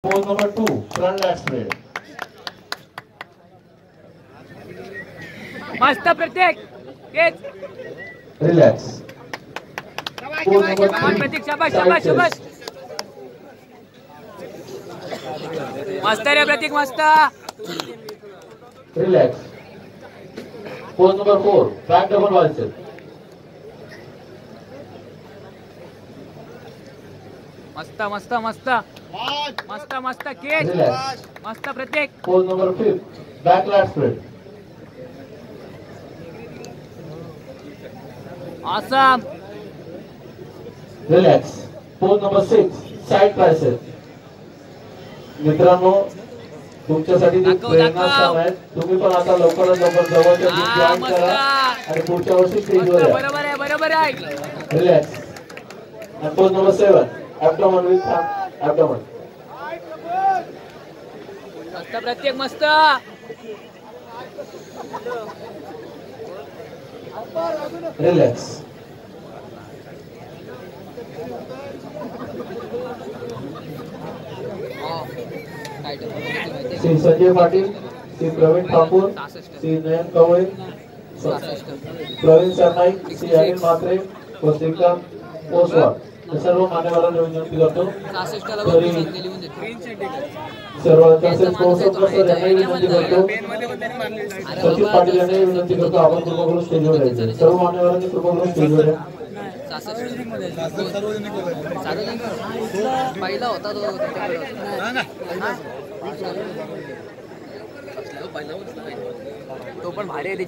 Pose number 2, front lat spread. मस्त प्रत्येक तेच Relax. Pose number 3, प्रत्येक शाबाश side शाबाश शाबाश chest. मस्त रे प्रत्येक मस्त Relax. Pose number 4, back double bicep. मस्त मस्त मस्त मस्त मस्त केच Relax. मस्त प्रत्येक Pose number 5, back lat spread. Awesome Relax. Pose number 6, side tricep. मित्रांनो तुमच्यासाठी ते प्रेरणास्थान आहे. तुम्ही पण आता लवकरात लवकर जवळच्या जिम जॉइन करा आणि पुढच्या वर्षी स्टेजवर या. बरोबर आहे बरोबर आहे Relax. And pose number 7, abdomen with abdomen. मस्त प्रत्येक मस्त Relax. श्री संजय पाटील, श्री प्रवीण ठाकूर, श्री नयन कवळे, प्रवीण सरनाईक, श्री अनिल म्हात्रे व श्रीकांत ओसवाल या सर्व मान्यवरांना विनंती करतो. तरी सर्व तसेच कौशल सर यांनाही विनंती करतो. सचिन पाटील यांनाही विनंती करतो आपण कृपा करून स्टेजवर यायचं. सर्व मान्यवरांनी कृपा करून स्टेजवर या. पहिला होता तो पण भारी आहे.